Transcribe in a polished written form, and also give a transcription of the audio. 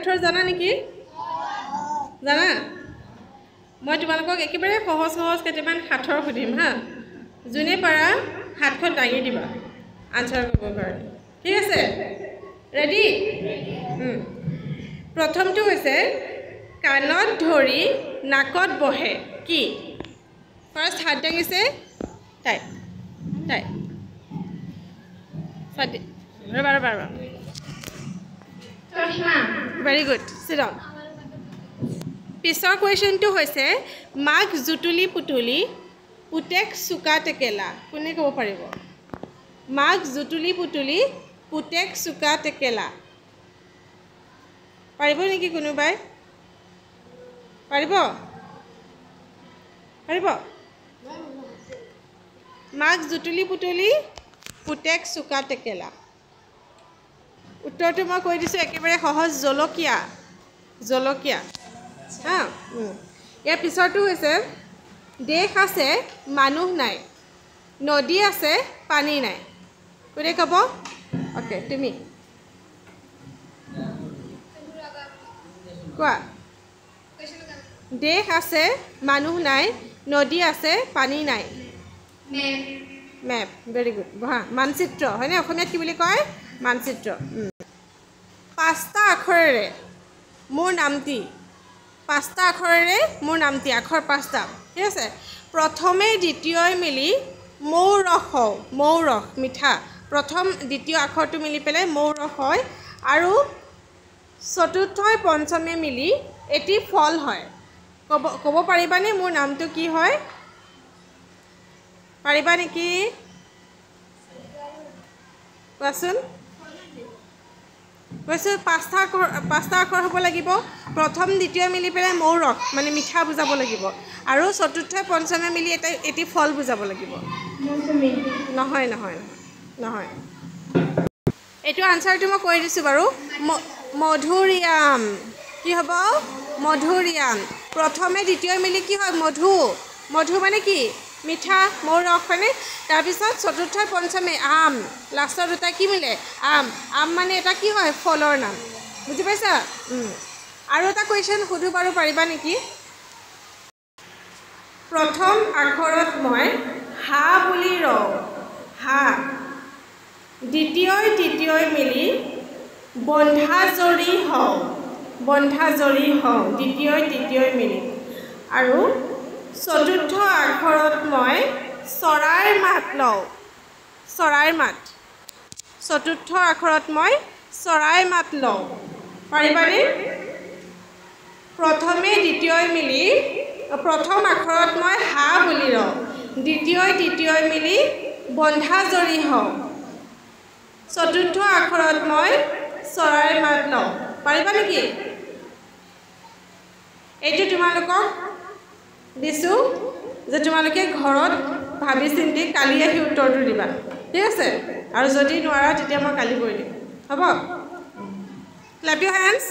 সাঁথৰ জানা নেকি জানা মই তোমালোকক একেবাৰে সহজ সহজ কেইটামান সাঁথৰ সুধিম হা যোনে পাৰা হাতখন দাঙি দিবা আনসাৰ কৰিব কাৰণে ঠিক আছে ৰেডি প্ৰথমটো হৈছে কাণত ধৰি নাকত বহে কি ফাৰ্স্ট হাত দাঙিছে তাই তাই সাদি ৰবা very good sit down পিছৰ কোৱেশ্চনটো হৈছে মাক জুটুলি পুতুলি পুতেক চুকা টেকেলা কোনে ক'ব পাৰিব মাক জুটুলি পুতুলি পুতেক চুকা টেকেলা পাৰিব নেকি কোনোবাই পাৰিব মাক জুটুলি পুতুলি পুতেক চুকা টেকেলা উত্তৰটো মই কৈ দিছোঁ একেবাৰে সহজ জলকীয়া হা ইয়াৰ পিছৰটো হৈছে দেশ আছে মানুহ নাই নদী আছে পানী নাই কোনে ক'ব অ'কে তুমি কোৱা দেশ আছে মানুহ নাই নদী আছে পানী নাই মেপ ভেৰি গুড বহা মানচিত্ৰ হয়নে অসমীয়াত কি বুলি কয় মানচিত্ৰ পাঁচটা আখৰেৰে মোৰ নামটি আখৰ পাঁচটা ঠিক আছে প্ৰথমে দ্বিতীয়ই মিলি মৌৰস মিঠা প্ৰথম দ্বিতীয় আখৰটো মিলি পেলাই মৌৰস হয় আৰু চতুৰ্থই পঞ্চমে মিলি এটি ফল হয় ক'ব পাৰিবানে মোৰ নামটো কি হয় পাৰিবা নেকি কোৱাচোন কৈছোঁ পাঁচটা আখৰ হ'ব লাগিব প্ৰথম দ্বিতীয় মিলি পেলাই মৌৰস মানে মিঠা বুজাব লাগিব আৰু চতুৰ্থ পঞ্চমে মিলি এটি ফল বুজাব লাগিব নহয় এইটো আনচাৰটো মই কৈ দিছোঁ বাৰু মধুৰিয়াম কি হ'ব মধুৰিয়াম প্ৰথমে দ্বিতীয় মিলি কি হয় মধু মানে কি মিঠা মৌৰস হয়নে তাৰপিছত চতুৰ্থ পঞ্চমে আম লাষ্টৰ দুটা কি মিলে আম মানে এটা কি হয় ফলৰ নাম বুজি পাইছা আৰু এটা কুৱেশ্যন সুধো বাৰু পাৰিবা নেকি প্ৰথম আখৰত মই হা বুলি ৰওঁ হা দ্বিতীয়ই মিলি বন্ধাজৰি হওঁ দ্বিতীয়ই মিলি আৰু চতুৰ্থ আখৰত মই চৰাইৰ মাত লওঁ চতুৰ্থ আখৰত মই চৰাইৰ মাত লওঁ পাৰিবানে প্ৰথমে দ্বিতীয়ই মিলি প্ৰথম আখৰত মই হা বুলি ৰওঁ দ্বিতীয়ই মিলি বন্ধাজৰি হওঁ চতুৰ্থ আখৰত মই চৰাইৰ মাত লওঁ পাৰিবা নেকি এইটো তোমালোকক দিছোঁ যে তোমালোকে ঘৰত ভাবি চিন্তি কালি আহি উত্তৰটো দিবা ঠিক আছে আৰু যদি নোৱাৰা তেতিয়া মই কালি কৰি দিম হ'ব ক্লেপ ইউৰ হেণ্ডছ